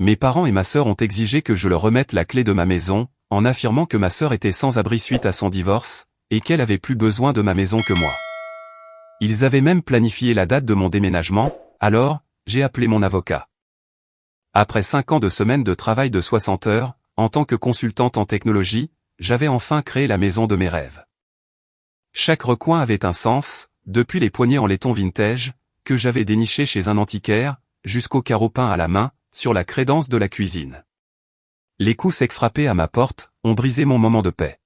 Mes parents et ma sœur ont exigé que je leur remette la clé de ma maison, en affirmant que ma sœur était sans abri suite à son divorce, et qu'elle avait plus besoin de ma maison que moi. Ils avaient même planifié la date de mon déménagement, alors, j'ai appelé mon avocat. Après 5 ans de semaine de travail de 60 heures, en tant que consultante en technologie, j'avais enfin créé la maison de mes rêves. Chaque recoin avait un sens, depuis les poignées en laiton vintage, que j'avais dénichés chez un antiquaire, jusqu'aux carreaux peints à la main, sur la crédence de la cuisine. Les coups secs frappés à ma porte, ont brisé mon moment de paix.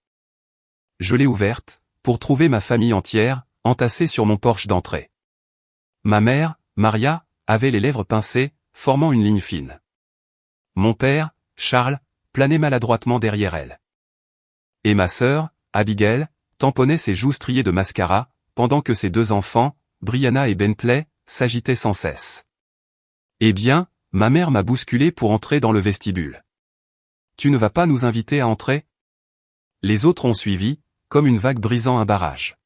Je l'ai ouverte, pour trouver ma famille entière, entassée sur mon porche d'entrée. Ma mère, Maria, avait les lèvres pincées, formant une ligne fine. Mon père, Charles, planait maladroitement derrière elle. Et ma sœur, Abigail, tamponnait ses joues striées de mascara, pendant que ses 2 enfants, Brianna et Bentley, s'agitaient sans cesse. Eh bien, ma mère m'a bousculé pour entrer dans le vestibule. « Tu ne vas pas nous inviter à entrer ?» Les autres ont suivi, comme une vague brisant un barrage.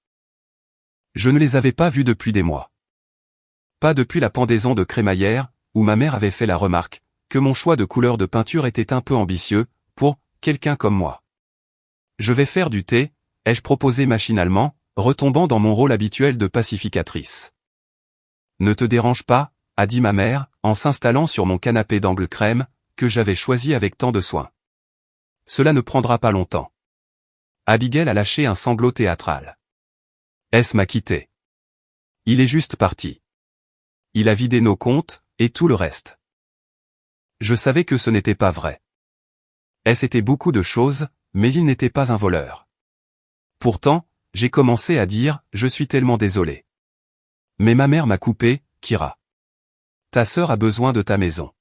Je ne les avais pas vus depuis des mois. Pas depuis la pendaison de crémaillère, où ma mère avait fait la remarque, que mon choix de couleur de peinture était un peu ambitieux, pour quelqu'un comme moi. « Je vais faire du thé », ai-je proposé machinalement, retombant dans mon rôle habituel de pacificatrice. « Ne te dérange pas », a dit ma mère, en s'installant sur mon canapé d'angle crème, que j'avais choisi avec tant de soin. « Cela ne prendra pas longtemps. » Abigail a lâché un sanglot théâtral. S m'a quitté. Il est juste parti. Il a vidé nos comptes, et tout le reste. Je savais que ce n'était pas vrai. S était beaucoup de choses, mais il n'était pas un voleur. Pourtant, j'ai commencé à dire « Je suis tellement désolé ». Mais ma mère m'a coupé, « Kira. Ta sœur a besoin de ta maison. »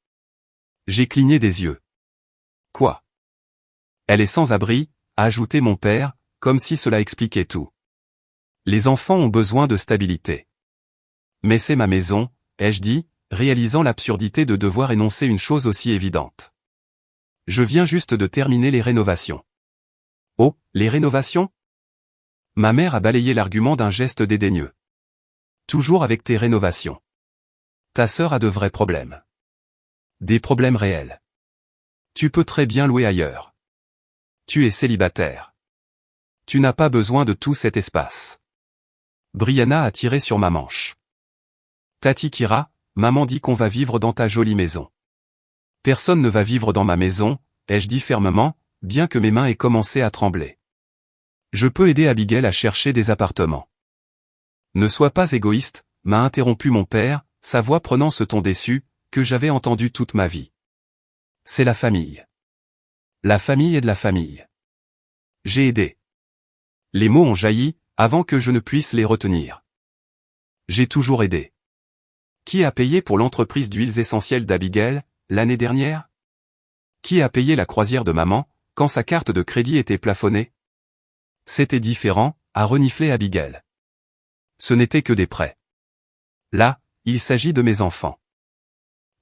J'ai cligné des yeux. « Quoi ? Elle est sans abri », a ajouté mon père, comme si cela expliquait tout. Les enfants ont besoin de stabilité. Mais c'est ma maison, ai-je dit, réalisant l'absurdité de devoir énoncer une chose aussi évidente. Je viens juste de terminer les rénovations. Oh, les rénovations ? Ma mère a balayé l'argument d'un geste dédaigneux. Toujours avec tes rénovations. Ta sœur a de vrais problèmes. Des problèmes réels. Tu peux très bien louer ailleurs. Tu es célibataire. Tu n'as pas besoin de tout cet espace. Brianna a tiré sur ma manche. Tati Kira, maman dit qu'on va vivre dans ta jolie maison. Personne ne va vivre dans ma maison, ai-je dit fermement, bien que mes mains aient commencé à trembler. Je peux aider Abigail à chercher des appartements. Ne sois pas égoïste, m'a interrompu mon père, sa voix prenant ce ton déçu, que j'avais entendu toute ma vie. C'est la famille. La famille est de la famille. J'ai aidé. Les mots ont jailli, avant que je ne puisse les retenir. J'ai toujours aidé. Qui a payé pour l'entreprise d'huiles essentielles d'Abigail, l'année dernière ? Qui a payé la croisière de maman, quand sa carte de crédit était plafonnée ? C'était différent, a reniflé Abigail. Ce n'était que des prêts. Là, il s'agit de mes enfants.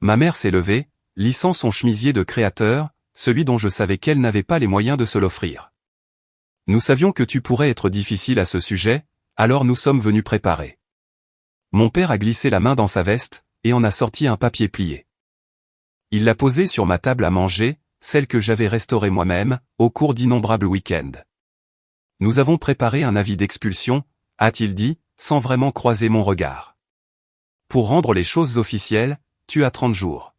Ma mère s'est levée, lissant son chemisier de créateur, celui dont je savais qu'elle n'avait pas les moyens de se l'offrir. Nous savions que tu pourrais être difficile à ce sujet, alors nous sommes venus préparer. Mon père a glissé la main dans sa veste, et en a sorti un papier plié. Il l'a posé sur ma table à manger, celle que j'avais restaurée moi-même, au cours d'innombrables week-ends. Nous avons préparé un avis d'expulsion, a-t-il dit, sans vraiment croiser mon regard. Pour rendre les choses officielles, tu as 30 jours.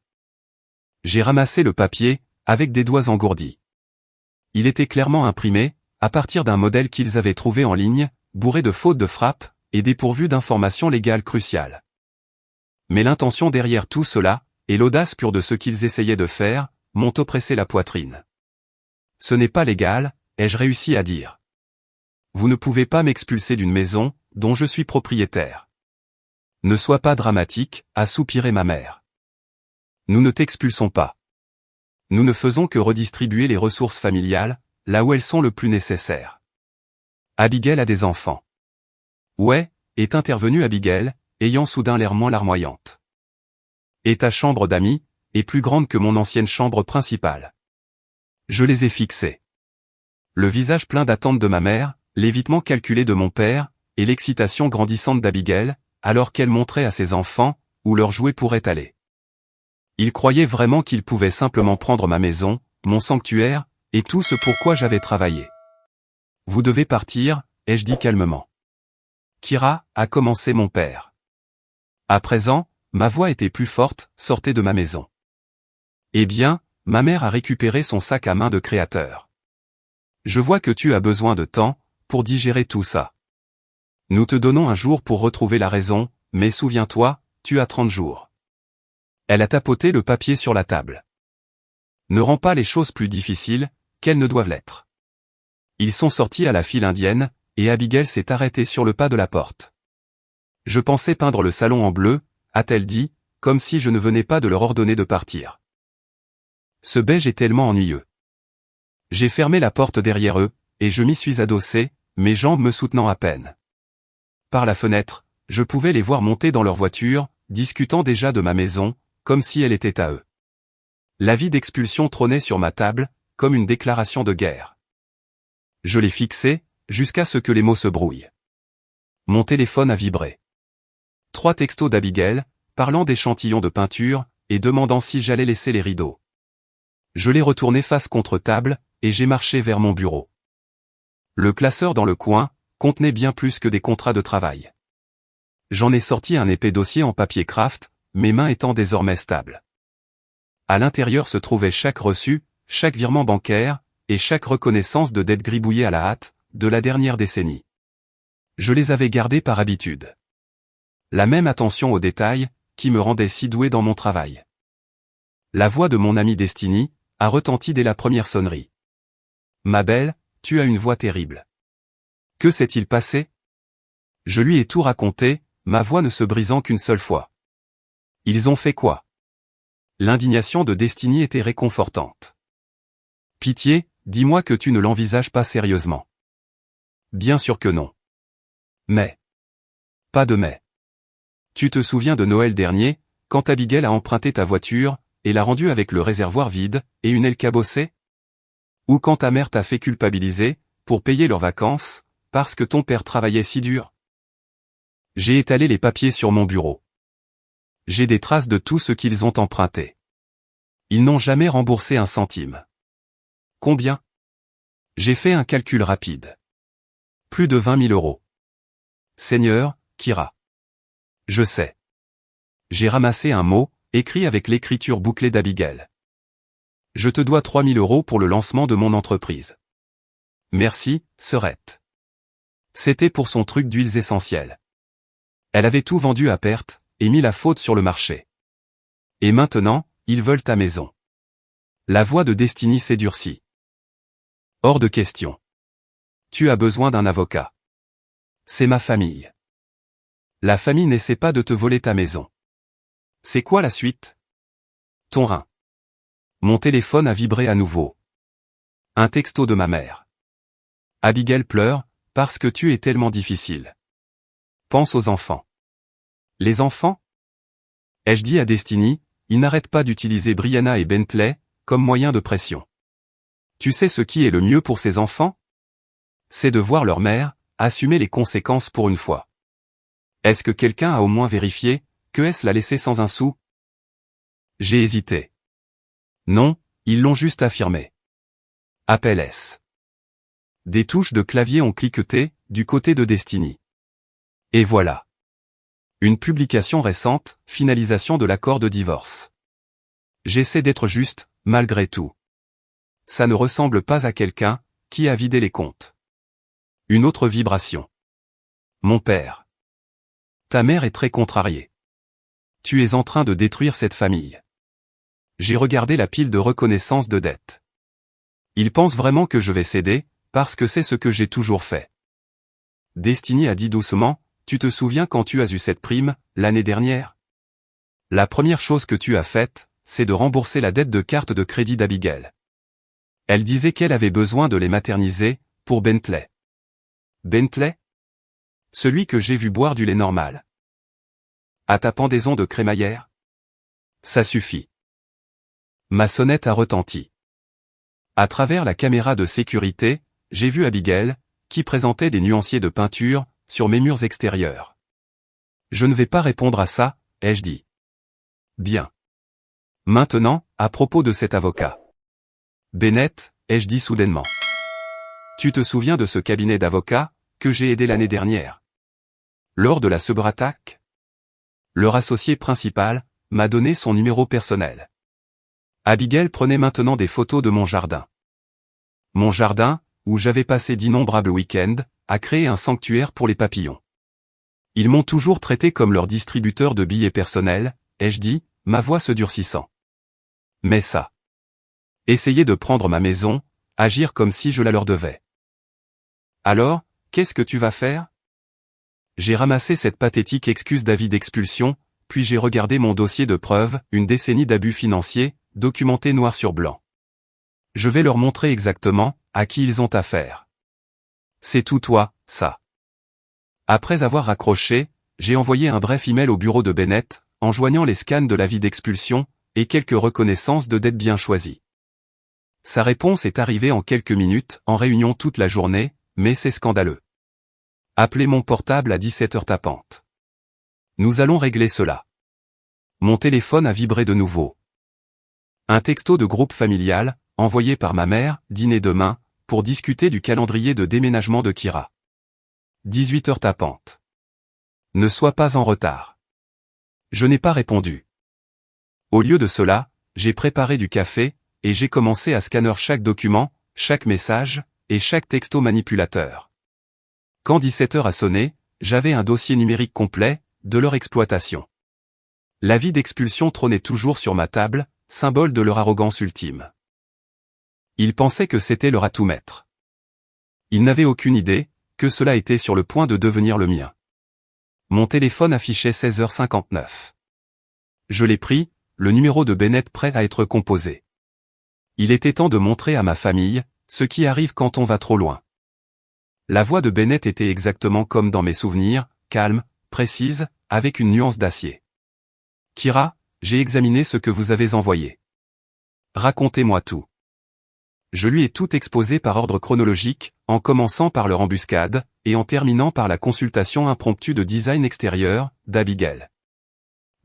J'ai ramassé le papier, avec des doigts engourdis. Il était clairement imprimé, à partir d'un modèle qu'ils avaient trouvé en ligne, bourré de fautes de frappe, et dépourvu d'informations légales cruciales. Mais l'intention derrière tout cela, et l'audace pure de ce qu'ils essayaient de faire, m'ont oppressé la poitrine. Ce n'est pas légal, ai-je réussi à dire. Vous ne pouvez pas m'expulser d'une maison, dont je suis propriétaire. Ne sois pas dramatique, a soupiré ma mère. Nous ne t'expulsons pas. Nous ne faisons que redistribuer les ressources familiales, là où elles sont le plus nécessaires. Abigail a des enfants. Ouais, est intervenue Abigail, ayant soudain l'air moins larmoyante. Et ta chambre d'amis, est plus grande que mon ancienne chambre principale. Je les ai fixés. Le visage plein d'attente de ma mère, l'évitement calculé de mon père, et l'excitation grandissante d'Abigail, alors qu'elle montrait à ses enfants, où leurs jouets pourraient aller. Il croyait vraiment qu'il pouvait simplement prendre ma maison, mon sanctuaire, et tout ce pourquoi j'avais travaillé. Vous devez partir, ai-je dit calmement. Kira, a commencé mon père. À présent, ma voix était plus forte, sortez de ma maison. Eh bien, ma mère a récupéré son sac à main de créateur. Je vois que tu as besoin de temps, pour digérer tout ça. Nous te donnons un jour pour retrouver la raison, mais souviens-toi, tu as 30 jours. Elle a tapoté le papier sur la table. Ne rends pas les choses plus difficiles, qu'elles ne doivent l'être. Ils sont sortis à la file indienne, et Abigail s'est arrêtée sur le pas de la porte. Je pensais peindre le salon en bleu, a-t-elle dit, comme si je ne venais pas de leur ordonner de partir. Ce beige est tellement ennuyeux. J'ai fermé la porte derrière eux, et je m'y suis adossé, mes jambes me soutenant à peine. Par la fenêtre, je pouvais les voir monter dans leur voiture, discutant déjà de ma maison, comme si elle était à eux. L'avis d'expulsion trônait sur ma table, comme une déclaration de guerre. Je les fixais, jusqu'à ce que les mots se brouillent. Mon téléphone a vibré. 3 textos d'Abigail, parlant d'échantillons de peinture, et demandant si j'allais laisser les rideaux. Je l'ai retourné face contre table, et j'ai marché vers mon bureau. Le classeur dans le coin contenait bien plus que des contrats de travail. J'en ai sorti un épais dossier en papier craft, mes mains étant désormais stables. À l'intérieur se trouvait chaque reçu, chaque virement bancaire, et chaque reconnaissance de dette gribouillée à la hâte, de la dernière décennie. Je les avais gardés par habitude. La même attention aux détails, qui me rendait si doué dans mon travail. La voix de mon ami Destiny a retenti dès la première sonnerie. Ma belle, tu as une voix terrible. Que s'est-il passé? Je lui ai tout raconté, ma voix ne se brisant qu'une seule fois. Ils ont fait quoi? L'indignation de Destiny était réconfortante. Pitié, dis-moi que tu ne l'envisages pas sérieusement. Bien sûr que non. Mais. Pas de mais. Tu te souviens de Noël dernier, quand Abigail a emprunté ta voiture, et l'a rendue avec le réservoir vide, et une aile cabossée? Ou quand ta mère t'a fait culpabiliser, pour payer leurs vacances, parce que ton père travaillait si dur? J'ai étalé les papiers sur mon bureau. J'ai des traces de tout ce qu'ils ont emprunté. Ils n'ont jamais remboursé un centime. Combien? J'ai fait un calcul rapide. Plus de 20 000 euros. Seigneur, Kira. Je sais. J'ai ramassé un mot, écrit avec l'écriture bouclée d'Abigail. Je te dois 3 000 euros pour le lancement de mon entreprise. Merci, sœurette. C'était pour son truc d'huiles essentielles. Elle avait tout vendu à perte, et mis la faute sur le marché. Et maintenant, ils veulent ta maison. La voix de Destiny s'édurcit. Hors de question. Tu as besoin d'un avocat. C'est ma famille. La famille n'essaie pas de te voler ta maison. C'est quoi la suite? Ton rein. Mon téléphone a vibré à nouveau. Un texto de ma mère. Abigail pleure, parce que tu es tellement difficile. Pense aux enfants. Les enfants? Ai-je dit à Destiny, ils n'arrêtent pas d'utiliser Brianna et Bentley, comme moyen de pression. Tu sais ce qui est le mieux pour ces enfants? C'est de voir leur mère, assumer les conséquences pour une fois. Est-ce que quelqu'un a au moins vérifié, que est-ce l'a laissé sans un sou? J'ai hésité. Non, ils l'ont juste affirmé. Appel S. Des touches de clavier ont cliqueté, du côté de Destiny. Et voilà. Une publication récente, finalisation de l'accord de divorce. J'essaie d'être juste, malgré tout. Ça ne ressemble pas à quelqu'un, qui a vidé les comptes. Une autre vibration. Mon père. Ta mère est très contrariée. Tu es en train de détruire cette famille. J'ai regardé la pile de reconnaissance de dette. Ils pensent vraiment que je vais céder, parce que c'est ce que j'ai toujours fait. Destiny a dit doucement, tu te souviens quand tu as eu cette prime, l'année dernière? La première chose que tu as faite, c'est de rembourser la dette de carte de crédit d'Abigail. Elle disait qu'elle avait besoin de les materniser, pour Bentley. Bentley? Celui que j'ai vu boire du lait normal. À ta pendaison de crémaillère? Ça suffit. Ma sonnette a retenti. À travers la caméra de sécurité, j'ai vu Abigail, qui présentait des nuanciers de peinture, sur mes murs extérieurs. Je ne vais pas répondre à ça, ai-je dit. Bien. Maintenant, à propos de cet avocat. Bennett, ai-je dit soudainement. Tu te souviens de ce cabinet d'avocats que j'ai aidé l'année dernière? Lors de la cyberattaque? Leur associé principal m'a donné son numéro personnel. Abigail prenait maintenant des photos de mon jardin. Mon jardin, où j'avais passé d'innombrables week-ends, a créé un sanctuaire pour les papillons. Ils m'ont toujours traité comme leur distributeur de billets personnels, ai-je dit, ma voix se durcissant. Mais ça. Essayer de prendre ma maison, agir comme si je la leur devais. Alors, qu'est-ce que tu vas faire? J'ai ramassé cette pathétique excuse d'avis d'expulsion, puis j'ai regardé mon dossier de preuves, une décennie d'abus financiers, documenté noir sur blanc. Je vais leur montrer exactement à qui ils ont affaire. C'est tout toi, ça. Après avoir raccroché, j'ai envoyé un bref email au bureau de Bennett, en joignant les scans de l'avis d'expulsion, et quelques reconnaissances de dettes bien choisies. Sa réponse est arrivée en quelques minutes, en réunion toute la journée, mais c'est scandaleux. Appelez mon portable à 17h tapante. Nous allons régler cela. Mon téléphone a vibré de nouveau. Un texto de groupe familial, envoyé par ma mère, dîner demain, pour discuter du calendrier de déménagement de Kira. 18h tapante. Ne sois pas en retard. Je n'ai pas répondu. Au lieu de cela, j'ai préparé du café, et j'ai commencé à scanner chaque document, chaque message, et chaque texto manipulateur. Quand 17h a sonné, j'avais un dossier numérique complet, de leur exploitation. L'avis d'expulsion trônait toujours sur ma table, symbole de leur arrogance ultime. Ils pensaient que c'était leur atout-maître. Ils n'avaient aucune idée que cela était sur le point de devenir le mien. Mon téléphone affichait 16h59. Je l'ai pris, le numéro de Bennett prêt à être composé. Il était temps de montrer à ma famille ce qui arrive quand on va trop loin. La voix de Bennett était exactement comme dans mes souvenirs, calme, précise, avec une nuance d'acier. Kira, j'ai examiné ce que vous avez envoyé. Racontez-moi tout. Je lui ai tout exposé par ordre chronologique, en commençant par leur embuscade, et en terminant par la consultation impromptue de design extérieur, d'Abigail.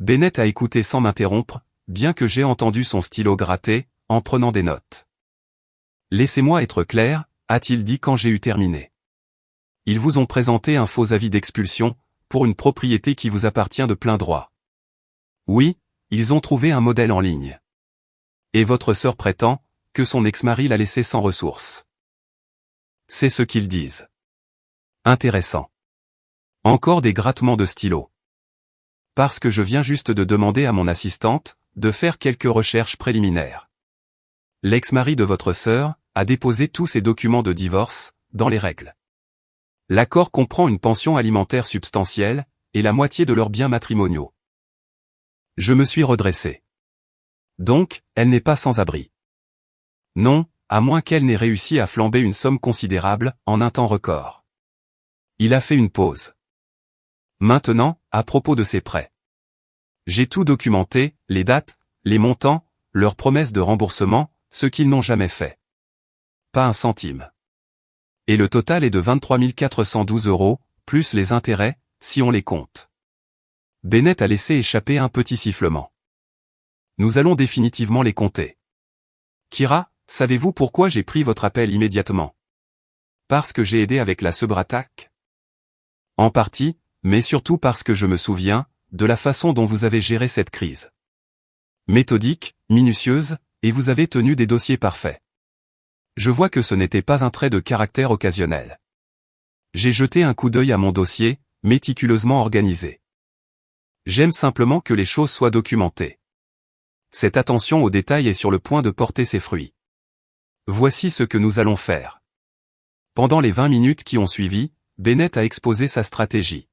Bennett a écouté sans m'interrompre, bien que j'ai entendu son stylo gratter, en prenant des notes. Laissez-moi être clair, a-t-il dit quand j'ai eu terminé. Ils vous ont présenté un faux avis d'expulsion, pour une propriété qui vous appartient de plein droit. Oui, ils ont trouvé un modèle en ligne. Et votre sœur prétend que son ex-mari l'a laissé sans ressources. C'est ce qu'ils disent. Intéressant. Encore des grattements de stylo. Parce que je viens juste de demander à mon assistante de faire quelques recherches préliminaires. L'ex-mari de votre sœur a déposé tous ses documents de divorce, dans les règles. L'accord comprend une pension alimentaire substantielle, et la moitié de leurs biens matrimoniaux. Je me suis redressé. Donc, elle n'est pas sans abri. Non, à moins qu'elle n'ait réussi à flamber une somme considérable, en un temps record. Il a fait une pause. Maintenant, à propos de ces prêts. J'ai tout documenté, les dates, les montants, leurs promesses de remboursement, ce qu'ils n'ont jamais fait. Pas un centime. Et le total est de 23 412 €, plus les intérêts, si on les compte. Bennett a laissé échapper un petit sifflement. Nous allons définitivement les compter. Kira, savez-vous pourquoi j'ai pris votre appel immédiatement? Parce que j'ai aidé avec la cyberattaque? En partie, mais surtout parce que je me souviens de la façon dont vous avez géré cette crise. Méthodique, minutieuse, et vous avez tenu des dossiers parfaits. Je vois que ce n'était pas un trait de caractère occasionnel. J'ai jeté un coup d'œil à mon dossier, méticuleusement organisé. J'aime simplement que les choses soient documentées. Cette attention aux détails est sur le point de porter ses fruits. Voici ce que nous allons faire. Pendant les 20 minutes qui ont suivi, Bennett a exposé sa stratégie.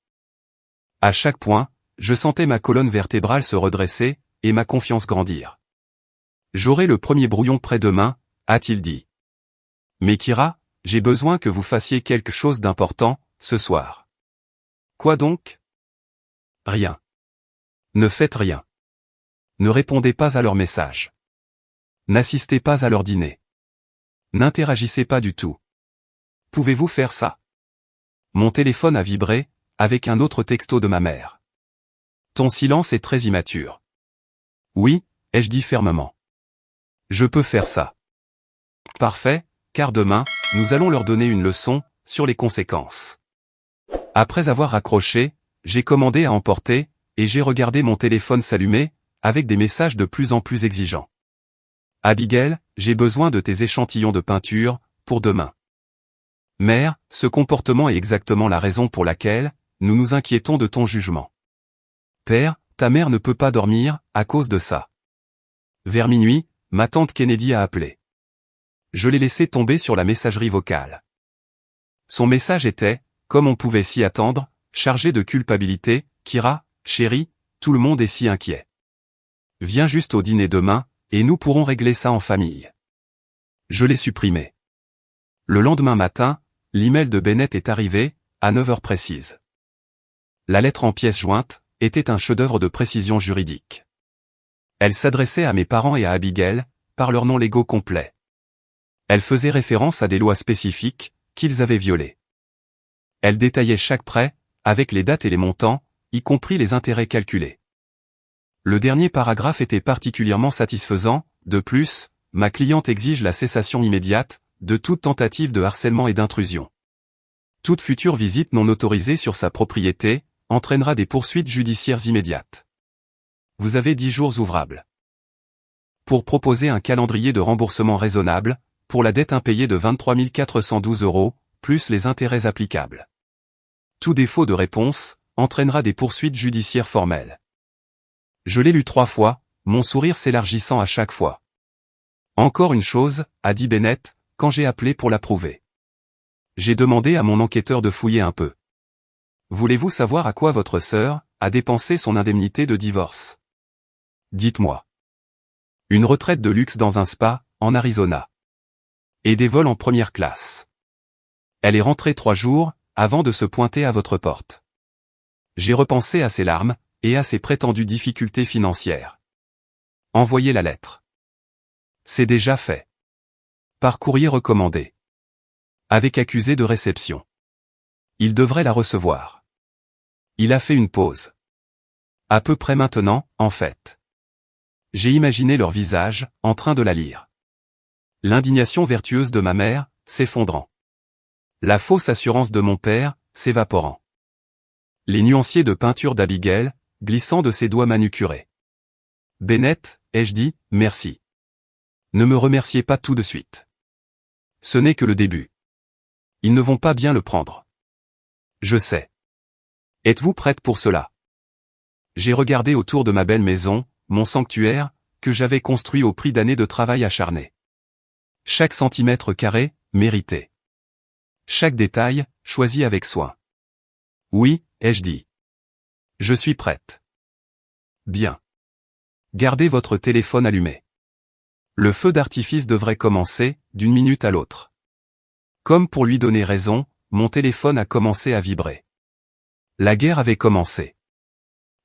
À chaque point, je sentais ma colonne vertébrale se redresser, et ma confiance grandir. J'aurai le premier brouillon près demain, a-t-il dit. Mais Kira, j'ai besoin que vous fassiez quelque chose d'important, ce soir. Quoi donc? Rien. Ne faites rien. Ne répondez pas à leurs messages. N'assistez pas à leur dîner. N'interagissez pas du tout. Pouvez-vous faire ça? Mon téléphone a vibré, avec un autre texto de ma mère. Ton silence est très immature. Oui, ai-je dit fermement. Je peux faire ça. Parfait, car demain, nous allons leur donner une leçon sur les conséquences. Après avoir raccroché, j'ai commandé à emporter, et j'ai regardé mon téléphone s'allumer, avec des messages de plus en plus exigeants. Abigail, j'ai besoin de tes échantillons de peinture, pour demain. Mère, ce comportement est exactement la raison pour laquelle nous nous inquiétons de ton jugement. Père, ta mère ne peut pas dormir à cause de ça. Vers minuit, ma tante Kennedy a appelé. Je l'ai laissé tomber sur la messagerie vocale. Son message était, comme on pouvait s'y attendre, chargé de culpabilité. Kira, chérie, tout le monde est si inquiet. Viens juste au dîner demain, et nous pourrons régler ça en famille. Je l'ai supprimé. Le lendemain matin, l'email de Bennett est arrivé, à 9 heures précises. La lettre en pièces jointes était un chef-d'œuvre de précision juridique. Elle s'adressait à mes parents et à Abigail, par leurs noms légaux complets. Elle faisait référence à des lois spécifiques, qu'ils avaient violées. Elle détaillait chaque prêt, avec les dates et les montants, y compris les intérêts calculés. Le dernier paragraphe était particulièrement satisfaisant. De plus, ma cliente exige la cessation immédiate de toute tentative de harcèlement et d'intrusion. Toute future visite non autorisée sur sa propriété entraînera des poursuites judiciaires immédiates. Vous avez 10 jours ouvrables pour proposer un calendrier de remboursement raisonnable pour la dette impayée de 23 412 €, plus les intérêts applicables. Tout défaut de réponse entraînera des poursuites judiciaires formelles. Je l'ai lu 3 fois, mon sourire s'élargissant à chaque fois. Encore une chose, a dit Bennett, quand j'ai appelé pour l'approuver. J'ai demandé à mon enquêteur de fouiller un peu. Voulez-vous savoir à quoi votre sœur a dépensé son indemnité de divorce? Dites-moi. Une retraite de luxe dans un spa, en Arizona. Et des vols en première classe. Elle est rentrée 3 jours, avant de se pointer à votre porte. J'ai repensé à ses larmes, et à ses prétendues difficultés financières. Envoyez la lettre. C'est déjà fait. Par courrier recommandé. Avec accusé de réception. Il devrait la recevoir. Il a fait une pause. À peu près maintenant, en fait. J'ai imaginé leur visage, en train de la lire. L'indignation vertueuse de ma mère, s'effondrant. La fausse assurance de mon père, s'évaporant. Les nuanciers de peinture d'Abigail, glissant de ses doigts manucurés. Bennett, ai-je dit, merci. Ne me remerciez pas tout de suite. Ce n'est que le début. Ils ne vont pas bien le prendre. Je sais. Êtes-vous prête pour cela? J'ai regardé autour de ma belle maison, mon sanctuaire, que j'avais construit au prix d'années de travail acharné. Chaque centimètre carré, mérité. Chaque détail, choisi avec soin. Oui, ai-je dit. Je suis prête. Bien. Gardez votre téléphone allumé. Le feu d'artifice devrait commencer, d'une minute à l'autre. Comme pour lui donner raison, mon téléphone a commencé à vibrer. La guerre avait commencé.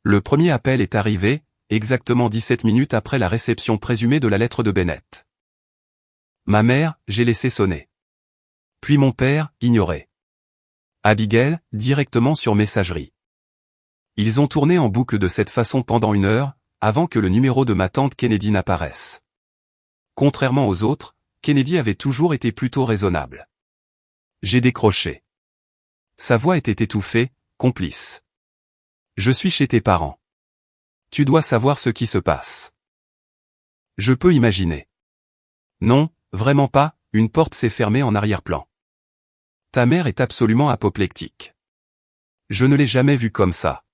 Le premier appel est arrivé, exactement 17 minutes après la réception présumée de la lettre de Bennett. Ma mère, j'ai laissé sonner. Puis mon père, ignoré. Abigail, directement sur messagerie. Ils ont tourné en boucle de cette façon pendant 1 heure, avant que le numéro de ma tante Kennedy n'apparaisse. Contrairement aux autres, Kennedy avait toujours été plutôt raisonnable. J'ai décroché. Sa voix était étouffée, complice. Je suis chez tes parents. Tu dois savoir ce qui se passe. Je peux imaginer. Non, vraiment pas, une porte s'est fermée en arrière-plan. Ta mère est absolument apoplectique. Je ne l'ai jamais vue comme ça.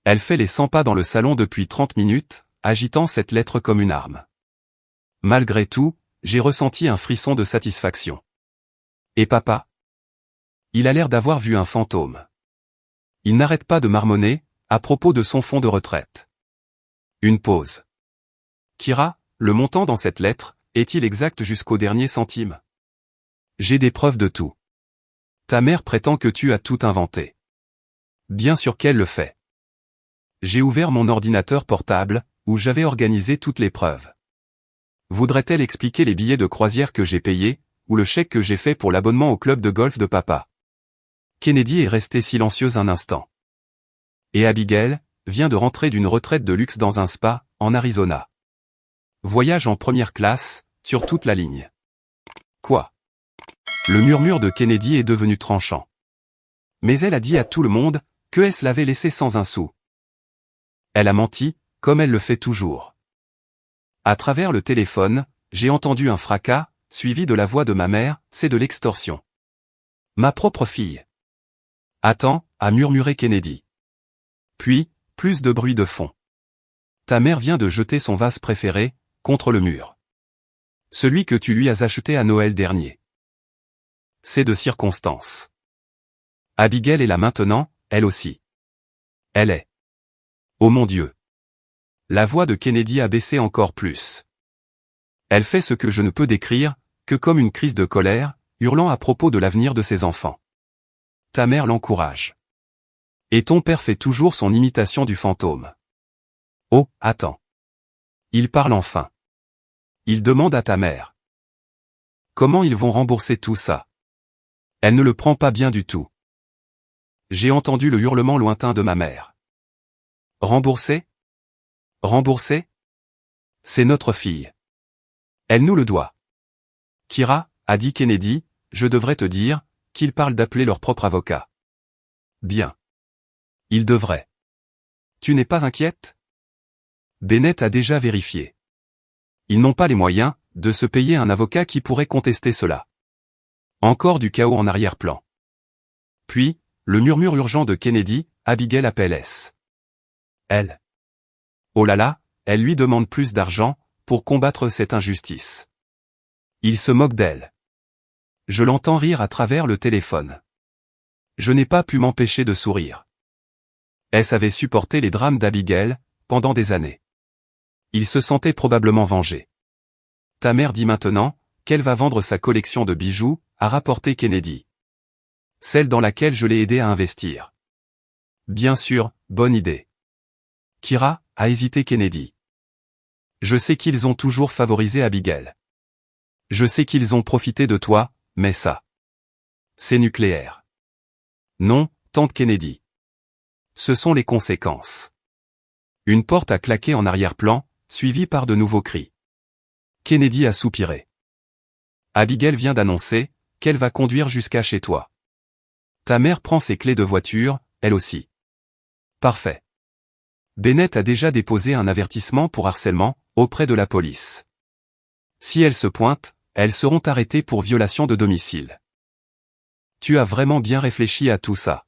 Elle fait les 100 pas dans le salon depuis 30 minutes, agitant cette lettre comme une arme. Malgré tout, j'ai ressenti un frisson de satisfaction. Et papa? Il a l'air d'avoir vu un fantôme. Il n'arrête pas de marmonner, à propos de son fonds de retraite. Une pause. Kira, le montant dans cette lettre, est-il exact jusqu'au dernier centime? J'ai des preuves de tout. Ta mère prétend que tu as tout inventé. Bien sûr qu'elle le fait. J'ai ouvert mon ordinateur portable, où j'avais organisé toutes les preuves. Voudrait-elle expliquer les billets de croisière que j'ai payés, ou le chèque que j'ai fait pour l'abonnement au club de golf de papa? Kennedy est restée silencieuse un instant. Et Abigail vient de rentrer d'une retraite de luxe dans un spa, en Arizona. Voyage en première classe, sur toute la ligne. Quoi? Le murmure de Kennedy est devenu tranchant. Mais elle a dit à tout le monde que S l'avait laissé sans un sou. Elle a menti, comme elle le fait toujours. À travers le téléphone, j'ai entendu un fracas, suivi de la voix de ma mère, c'est de l'extorsion. Ma propre fille. Attends, a murmuré Kennedy. Puis, plus de bruit de fond. Ta mère vient de jeter son vase préféré, contre le mur. Celui que tu lui as acheté à Noël dernier. C'est de circonstance. Abigail est là maintenant, elle aussi. Elle est. Oh mon Dieu. La voix de Kennedy a baissé encore plus. Elle fait ce que je ne peux décrire, que comme une crise de colère, hurlant à propos de l'avenir de ses enfants. Ta mère l'encourage. Et ton père fait toujours son imitation du fantôme. Oh, attends. Il parle enfin. Il demande à ta mère. Comment ils vont rembourser tout ça? Elle ne le prend pas bien du tout. J'ai entendu le hurlement lointain de ma mère. Rembourser? Rembourser? C'est notre fille. Elle nous le doit. Kira, a dit Kennedy, je devrais te dire, qu'ils parlent d'appeler leur propre avocat. Bien. Ils devraient. Tu n'es pas inquiète? Bennett a déjà vérifié. Ils n'ont pas les moyens de se payer un avocat qui pourrait contester cela. Encore du chaos en arrière-plan. Puis, le murmure urgent de Kennedy, Abigail appelle S. Elle. Oh là là, elle lui demande plus d'argent, pour combattre cette injustice. Il se moque d'elle. Je l'entends rire à travers le téléphone. Je n'ai pas pu m'empêcher de sourire. S avait supporté les drames d'Abigail, pendant des années. Il se sentait probablement vengé. Ta mère dit maintenant, qu'elle va vendre sa collection de bijoux, a rapporté Kennedy. Celle dans laquelle je l'ai aidé à investir. Bien sûr, bonne idée. Kira, a hésité Kennedy. Je sais qu'ils ont toujours favorisé Abigail. Je sais qu'ils ont profité de toi, mais ça. C'est nucléaire. Non, tante Kennedy. Ce sont les conséquences. Une porte a claqué en arrière-plan, suivie par de nouveaux cris. Kennedy a soupiré. Abigail vient d'annoncer qu'elle va conduire jusqu'à chez toi. Ta mère prend ses clés de voiture, elle aussi. Parfait. Bennett a déjà déposé un avertissement pour harcèlement, auprès de la police. Si elles se pointent, elles seront arrêtées pour violation de domicile. Tu as vraiment bien réfléchi à tout ça.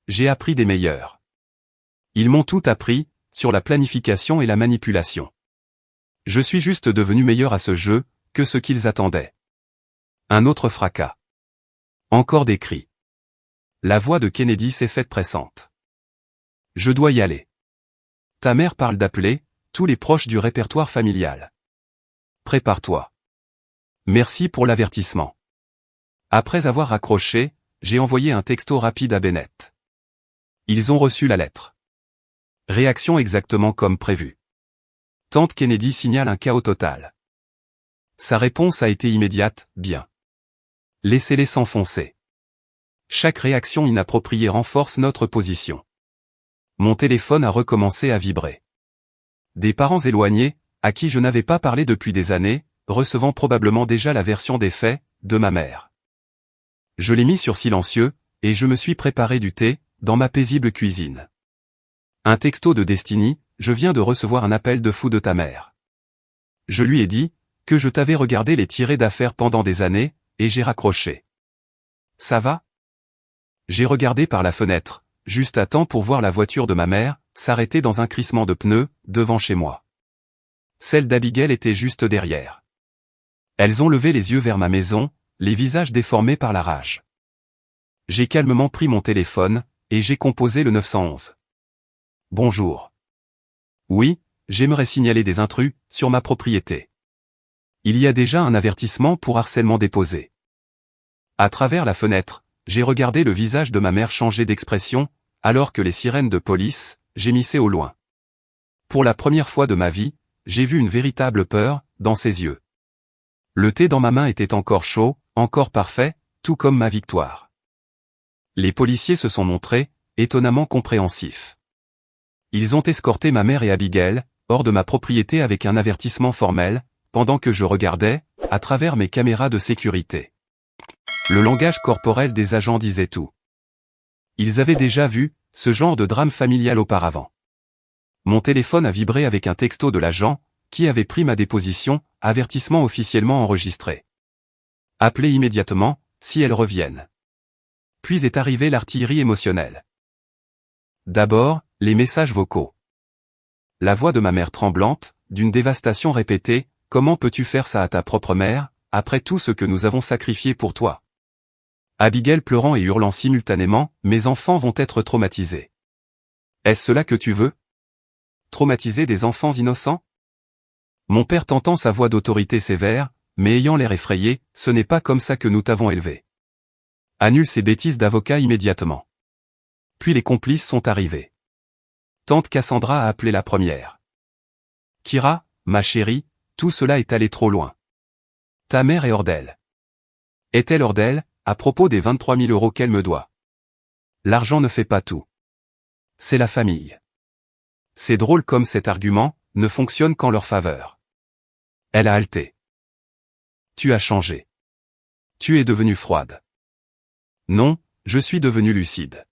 J'ai appris des meilleurs. Ils m'ont tout appris, sur la planification et la manipulation. Je suis juste devenu meilleur à ce jeu, que ce qu'ils attendaient. Un autre fracas. Encore des cris. La voix de Kennedy s'est faite pressante. Je dois y aller. Ta mère parle d'appeler tous les proches du répertoire familial. Prépare-toi. Merci pour l'avertissement. Après avoir raccroché, j'ai envoyé un texto rapide à Bennett. Ils ont reçu la lettre. Réaction exactement comme prévu. Tante Kennedy signale un chaos total. Sa réponse a été immédiate, bien. Laissez-les s'enfoncer. Chaque réaction inappropriée renforce notre position. Mon téléphone a recommencé à vibrer. Des parents éloignés, à qui je n'avais pas parlé depuis des années, recevant probablement déjà la version des faits, de ma mère. Je l'ai mis sur silencieux, et je me suis préparé du thé, dans ma paisible cuisine. Un texto de Destiny, je viens de recevoir un appel de fou de ta mère. Je lui ai dit, que je t'avais regardé les tirés d'affaires pendant des années, et j'ai raccroché. Ça va? J'ai regardé par la fenêtre, juste à temps pour voir la voiture de ma mère, s'arrêter dans un crissement de pneus, devant chez moi. Celle d'Abigail était juste derrière. Elles ont levé les yeux vers ma maison, les visages déformés par la rage. J'ai calmement pris mon téléphone, et j'ai composé le 911. Bonjour. Oui, j'aimerais signaler des intrus, sur ma propriété. Il y a déjà un avertissement pour harcèlement déposé. À travers la fenêtre, j'ai regardé le visage de ma mère changer d'expression, alors que les sirènes de police gémissaient au loin. Pour la première fois de ma vie, j'ai vu une véritable peur, dans ses yeux. Le thé dans ma main était encore chaud, encore parfait, tout comme ma victoire. Les policiers se sont montrés, étonnamment compréhensifs. Ils ont escorté ma mère et Abigail, hors de ma propriété avec un avertissement formel, pendant que je regardais, à travers mes caméras de sécurité. Le langage corporel des agents disait tout. Ils avaient déjà vu ce genre de drame familial auparavant. Mon téléphone a vibré avec un texto de l'agent, qui avait pris ma déposition, avertissement officiellement enregistré. Appelez immédiatement, si elles reviennent. Puis est arrivée l'artillerie émotionnelle. D'abord, les messages vocaux. La voix de ma mère tremblante, d'une dévastation répétée, « Comment peux-tu faire ça à ta propre mère, après tout ce que nous avons sacrifié pour toi ?» Abigail pleurant et hurlant simultanément, « Mes enfants vont être traumatisés. » Est-ce cela que tu veux? Traumatiser des enfants innocents? Mon père tentant sa voix d'autorité sévère, mais ayant l'air effrayé, « Ce n'est pas comme ça que nous t'avons élevé. » Annule ces bêtises d'avocat immédiatement. Puis les complices sont arrivés. Tante Cassandra a appelé la première. Kira, ma chérie, tout cela est allé trop loin. Ta mère est hors d'elle. Est-elle hors d'elle, à propos des 23 000 € qu'elle me doit? L'argent ne fait pas tout. C'est la famille. C'est drôle comme cet argument ne fonctionne qu'en leur faveur. Elle a halté. Tu as changé. Tu es devenue froide. Non, je suis devenu lucide.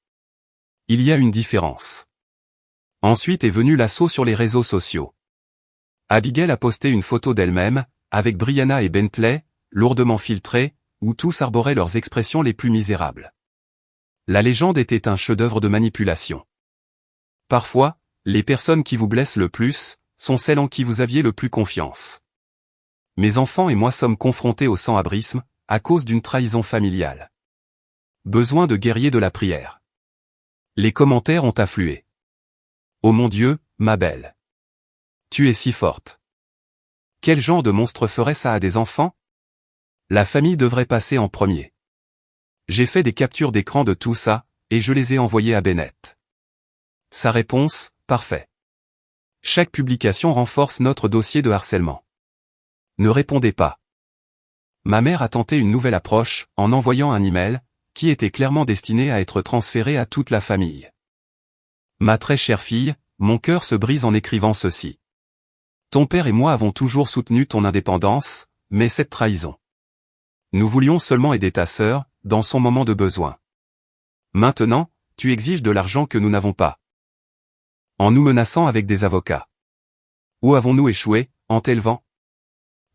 Il y a une différence. Ensuite est venu l'assaut sur les réseaux sociaux. Abigail a posté une photo d'elle-même, avec Brianna et Bentley, lourdement filtrée, où tous arboraient leurs expressions les plus misérables. La légende était un chef-d'œuvre de manipulation. Parfois, les personnes qui vous blessent le plus, sont celles en qui vous aviez le plus confiance. Mes enfants et moi sommes confrontés au sans-abrisme, à cause d'une trahison familiale. Besoin de guerriers de la prière. Les commentaires ont afflué. Oh mon Dieu, ma belle. Tu es si forte. Quel genre de monstre ferait ça à des enfants? La famille devrait passer en premier. J'ai fait des captures d'écran de tout ça, et je les ai envoyées à Bennett. Sa réponse, parfait. Chaque publication renforce notre dossier de harcèlement. Ne répondez pas. Ma mère a tenté une nouvelle approche, en envoyant un email, qui était clairement destiné à être transféré à toute la famille. Ma très chère fille, mon cœur se brise en écrivant ceci. Ton père et moi avons toujours soutenu ton indépendance, mais cette trahison. Nous voulions seulement aider ta sœur, dans son moment de besoin. Maintenant, tu exiges de l'argent que nous n'avons pas. En nous menaçant avec des avocats. Où avons-nous échoué, en t'élevant?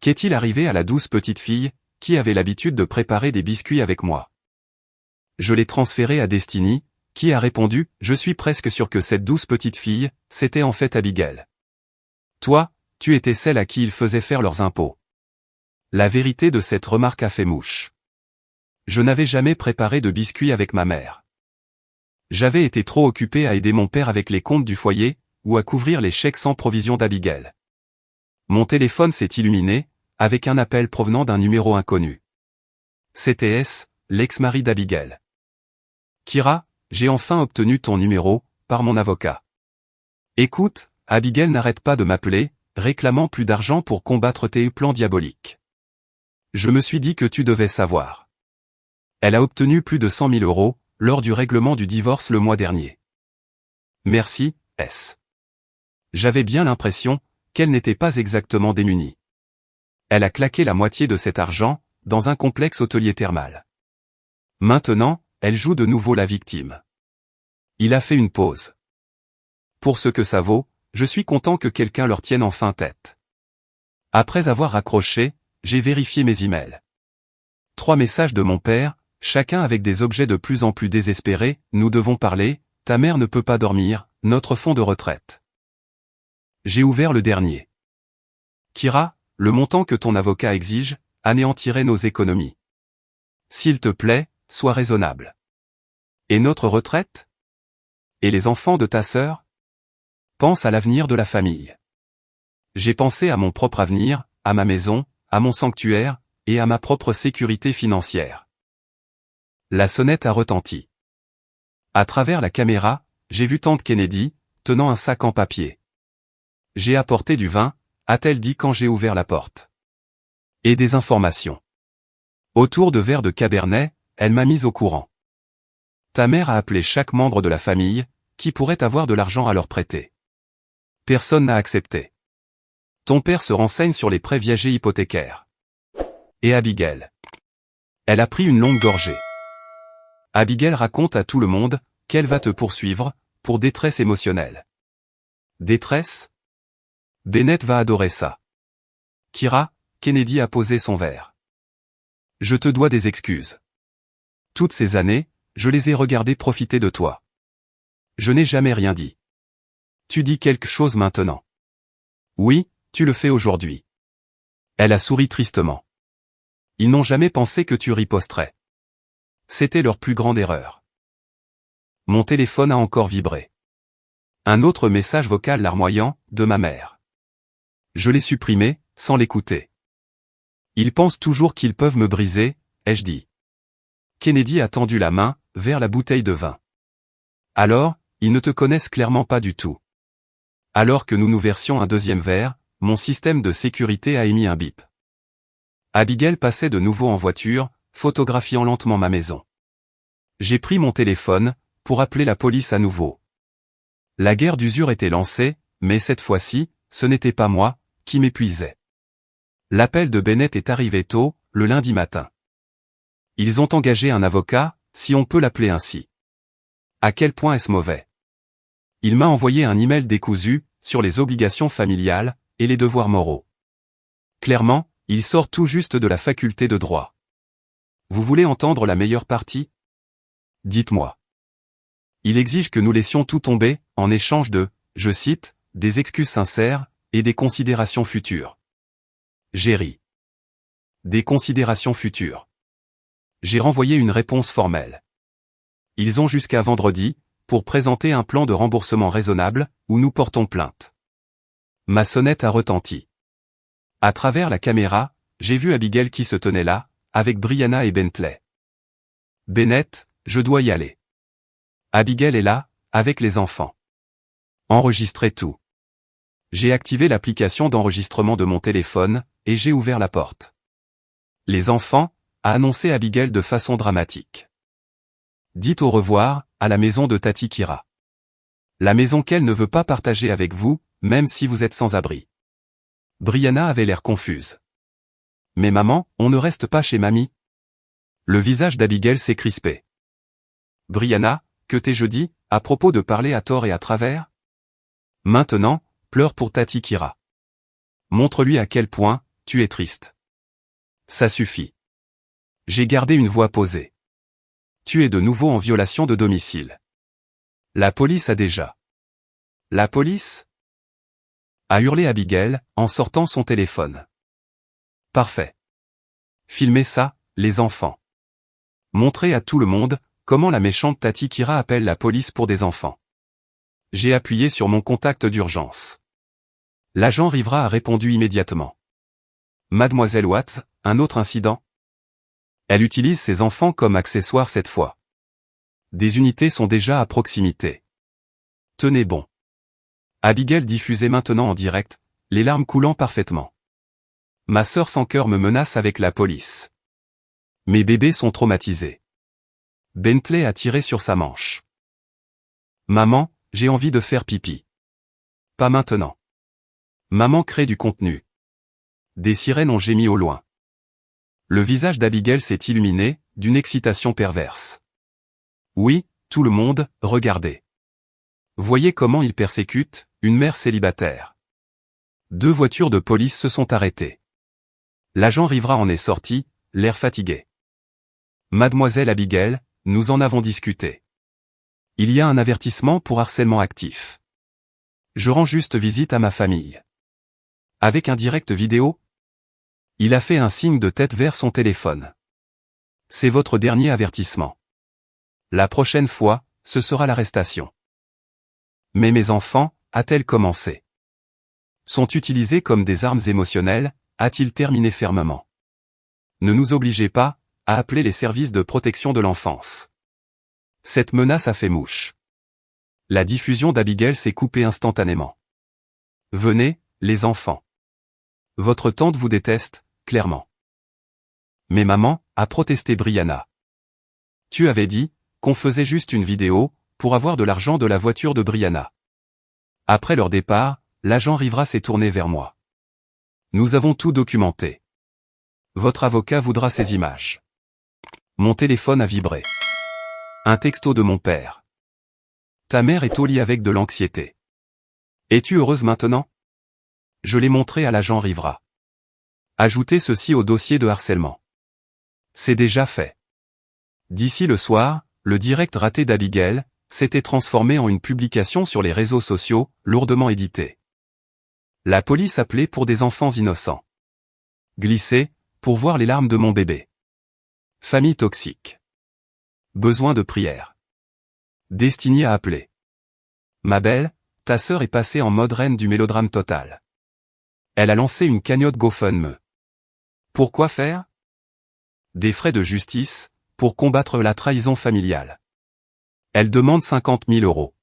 Qu'est-il arrivé à la douce petite fille, qui avait l'habitude de préparer des biscuits avec moi? Je l'ai transféré à Destiny, qui a répondu, je suis presque sûr que cette douce petite fille, c'était en fait Abigail. Toi, tu étais celle à qui ils faisaient faire leurs impôts. La vérité de cette remarque a fait mouche. Je n'avais jamais préparé de biscuits avec ma mère. J'avais été trop occupé à aider mon père avec les comptes du foyer, ou à couvrir les chèques sans provision d'Abigail. Mon téléphone s'est illuminé, avec un appel provenant d'un numéro inconnu. C'était S, l'ex-mari d'Abigail. Kira, j'ai enfin obtenu ton numéro, par mon avocat. Écoute, Abigail n'arrête pas de m'appeler, réclamant plus d'argent pour combattre tes plans diaboliques. Je me suis dit que tu devais savoir. Elle a obtenu plus de 100 000 €, lors du règlement du divorce le mois dernier. Merci, S. J'avais bien l'impression qu'elle n'était pas exactement démunie. Elle a claqué la moitié de cet argent, dans un complexe hôtelier thermal. Maintenant, elle joue de nouveau la victime. Il a fait une pause. Pour ce que ça vaut, je suis content que quelqu'un leur tienne enfin tête. Après avoir raccroché, j'ai vérifié mes emails. 3 messages de mon père, chacun avec des objets de plus en plus désespérés, nous devons parler, ta mère ne peut pas dormir, notre fonds de retraite. J'ai ouvert le dernier. Kira, le montant que ton avocat exige, anéantirait nos économies. S'il te plaît, sois raisonnable. Et notre retraite? Et les enfants de ta sœur? Pense à l'avenir de la famille. J'ai pensé à mon propre avenir, à ma maison, à mon sanctuaire, et à ma propre sécurité financière. La sonnette a retenti. À travers la caméra, j'ai vu tante Kennedy, tenant un sac en papier. J'ai apporté du vin, a-t-elle dit quand j'ai ouvert la porte. Et des informations. Autour de verres de cabernet, elle m'a mise au courant. Ta mère a appelé chaque membre de la famille, qui pourrait avoir de l'argent à leur prêter. Personne n'a accepté. Ton père se renseigne sur les prêts viagers hypothécaires. Et Abigail. Elle a pris une longue gorgée. Abigail raconte à tout le monde qu'elle va te poursuivre pour détresse émotionnelle. Détresse? Bennett va adorer ça. Kira, Kennedy a posé son verre. Je te dois des excuses. Toutes ces années, je les ai regardés profiter de toi. Je n'ai jamais rien dit. Tu dis quelque chose maintenant. Oui, tu le fais aujourd'hui. Elle a souri tristement. Ils n'ont jamais pensé que tu riposterais. C'était leur plus grande erreur. Mon téléphone a encore vibré. Un autre message vocal larmoyant, de ma mère. Je l'ai supprimé, sans l'écouter. Ils pensent toujours qu'ils peuvent me briser, ai-je dit. Kennedy a tendu la main, vers la bouteille de vin. Alors, ils ne te connaissent clairement pas du tout. Alors que nous nous versions un deuxième verre, mon système de sécurité a émis un bip. Abigail passait de nouveau en voiture, photographiant lentement ma maison. J'ai pris mon téléphone, pour appeler la police à nouveau. La guerre d'usure était lancée, mais cette fois-ci, ce n'était pas moi, qui m'épuisais. L'appel de Bennett est arrivé tôt, le lundi matin. Ils ont engagé un avocat, si on peut l'appeler ainsi. À quel point est-ce mauvais? Il m'a envoyé un email décousu, sur les obligations familiales, et les devoirs moraux. Clairement, il sort tout juste de la faculté de droit. Vous voulez entendre la meilleure partie? Dites-moi. Il exige que nous laissions tout tomber, en échange de, je cite, des excuses sincères, et des considérations futures. J'ai ri. Des considérations futures. J'ai renvoyé une réponse formelle. Ils ont jusqu'à vendredi, pour présenter un plan de remboursement raisonnable, où nous portons plainte. Ma sonnette a retenti. À travers la caméra, j'ai vu Abigail qui se tenait là, avec Brianna et Bentley. Bennett, je dois y aller. Abigail est là, avec les enfants. Enregistrez tout. J'ai activé l'application d'enregistrement de mon téléphone, et j'ai ouvert la porte. Les enfants, a annoncé Abigail de façon dramatique. Dites au revoir, à la maison de Tati Kira. La maison qu'elle ne veut pas partager avec vous, même si vous êtes sans abri. Brianna avait l'air confuse. Mais maman, on ne reste pas chez mamie. Le visage d'Abigail s'est crispé. Brianna, que t'ai-je dit, à propos de parler à tort et à travers? Maintenant, pleure pour Tati Kira. Montre-lui à quel point, tu es triste. Ça suffit. J'ai gardé une voix posée. Tu es de nouveau en violation de domicile. La police a déjà. La police? A hurlé Abigail, en sortant son téléphone. Parfait. Filmez ça, les enfants. Montrez à tout le monde, comment la méchante Tati Kira appelle la police pour des enfants. J'ai appuyé sur mon contact d'urgence. L'agent Rivera a répondu immédiatement. Mademoiselle Watts, un autre incident? Elle utilise ses enfants comme accessoires cette fois. Des unités sont déjà à proximité. Tenez bon. Abigail diffusait maintenant en direct, les larmes coulant parfaitement. Ma sœur sans cœur me menace avec la police. Mes bébés sont traumatisés. Bentley a tiré sur sa manche. Maman, j'ai envie de faire pipi. Pas maintenant. Maman crée du contenu. Des sirènes ont gémi au loin. Le visage d'Abigail s'est illuminé, d'une excitation perverse. Oui, tout le monde, regardez. Voyez comment il persécute, une mère célibataire. 2 voitures de police se sont arrêtées. L'agent Rivera en est sorti, l'air fatigué. Mademoiselle Abigail, nous en avons discuté. Il y a un avertissement pour harcèlement actif. Je rends juste visite à ma famille. Avec un direct vidéo? Il a fait un signe de tête vers son téléphone. C'est votre dernier avertissement. La prochaine fois, ce sera l'arrestation. Mais mes enfants, a-t-elle commencé? Sont utilisés comme des armes émotionnelles, a-t-il terminé fermement. Ne nous obligez pas, à appeler les services de protection de l'enfance. Cette menace a fait mouche. La diffusion d'Abigail s'est coupée instantanément. Venez, les enfants. Votre tante vous déteste, clairement. Mais maman, a protesté Brianna. Tu avais dit, qu'on faisait juste une vidéo, pour avoir de l'argent de la voiture de Brianna. Après leur départ, l'agent Rivera s'est tourné vers moi. Nous avons tout documenté. Votre avocat voudra ces images. Mon téléphone a vibré. Un texto de mon père. Ta mère est au lit avec de l'anxiété. Es-tu heureuse maintenant? Je l'ai montré à l'agent Rivera. Ajoutez ceci au dossier de harcèlement. C'est déjà fait. D'ici le soir, le direct raté d'Abigail s'était transformé en une publication sur les réseaux sociaux, lourdement éditée. La police appelait pour des enfants innocents. Glissé, pour voir les larmes de mon bébé. Famille toxique. Besoin de prière. Destinée à appeler. Ma belle, ta sœur est passée en mode reine du mélodrame total. Elle a lancé une cagnotte GoFundMe. Pourquoi faire? Des frais de justice, pour combattre la trahison familiale. Elle demande 50 000 €.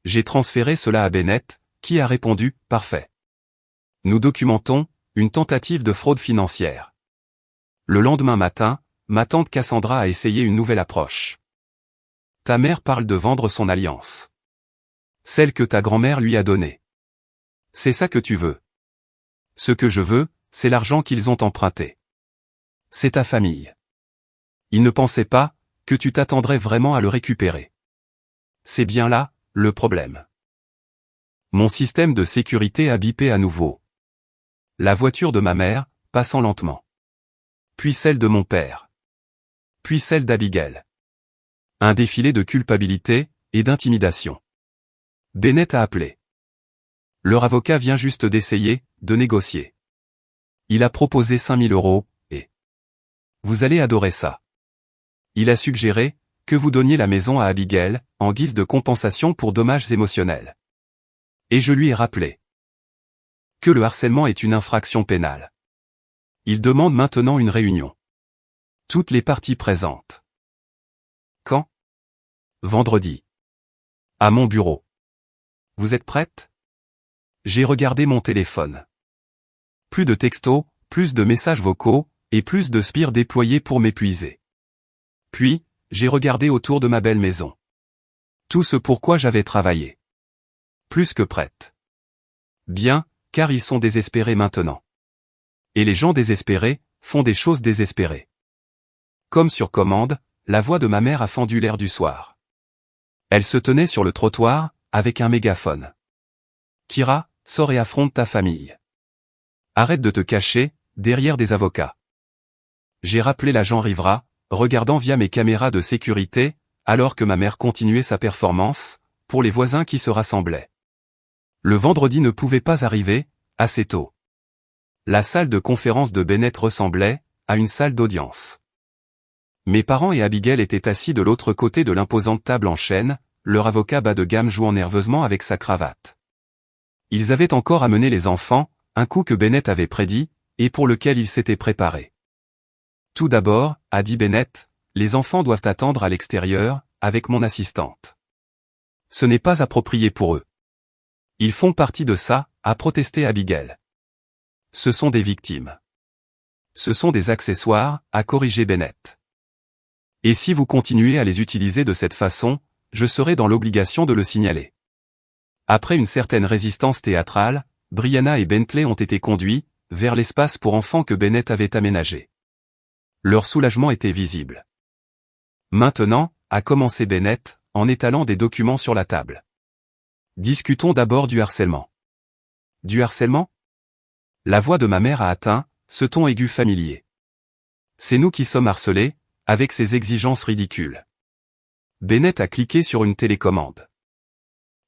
J'ai transféré cela à Bennett, qui a répondu « Parfait ». Nous documentons une tentative de fraude financière. Le lendemain matin, ma tante Cassandra a essayé une nouvelle approche. Ta mère parle de vendre son alliance. Celle que ta grand-mère lui a donnée. C'est ça que tu veux. Ce que je veux, c'est l'argent qu'ils ont emprunté. C'est ta famille. Ils ne pensaient pas que tu t'attendrais vraiment à le récupérer. C'est bien là, le problème. Mon système de sécurité a bipé à nouveau. La voiture de ma mère, passant lentement. Puis celle de mon père. Puis celle d'Abigail. Un défilé de culpabilité et d'intimidation. Bennett a appelé. Leur avocat vient juste d'essayer de négocier. Il a proposé 5 000 € et... Vous allez adorer ça. Il a suggéré que vous donniez la maison à Abigail en guise de compensation pour dommages émotionnels. Et je lui ai rappelé que le harcèlement est une infraction pénale. Il demande maintenant une réunion. Toutes les parties présentes. Quand? Vendredi. À mon bureau. Vous êtes prête? J'ai regardé mon téléphone. Plus de textos, plus de messages vocaux, et plus de spires déployés pour m'épuiser. Puis, j'ai regardé autour de ma belle maison. Tout ce pourquoi j'avais travaillé. Plus que prête. Bien, car ils sont désespérés maintenant. Et les gens désespérés font des choses désespérées. Comme sur commande, la voix de ma mère a fendu l'air du soir. Elle se tenait sur le trottoir, avec un mégaphone. Kira, sors et affronte ta famille. Arrête de te cacher, derrière des avocats. J'ai rappelé l'agent Rivera, regardant via mes caméras de sécurité, alors que ma mère continuait sa performance, pour les voisins qui se rassemblaient. Le vendredi ne pouvait pas arriver, assez tôt. La salle de conférence de Bennett ressemblait à une salle d'audience. Mes parents et Abigail étaient assis de l'autre côté de l'imposante table en chêne, leur avocat bas de gamme jouant nerveusement avec sa cravate. Ils avaient encore amené les enfants, un coup que Bennett avait prédit, et pour lequel il s'était préparé. Tout d'abord, a dit Bennett, les enfants doivent attendre à l'extérieur, avec mon assistante. Ce n'est pas approprié pour eux. Ils font partie de ça, a protesté Abigail. Ce sont des victimes. Ce sont des accessoires, a corrigé Bennett. Et si vous continuez à les utiliser de cette façon, je serai dans l'obligation de le signaler. Après une certaine résistance théâtrale, Brianna et Bentley ont été conduits vers l'espace pour enfants que Bennett avait aménagé. Leur soulagement était visible. Maintenant, a commencé Bennett, en étalant des documents sur la table. Discutons d'abord du harcèlement. Du harcèlement? La voix de ma mère a atteint ce ton aigu familier. C'est nous qui sommes harcelés, avec ces exigences ridicules. Bennett a cliqué sur une télécommande.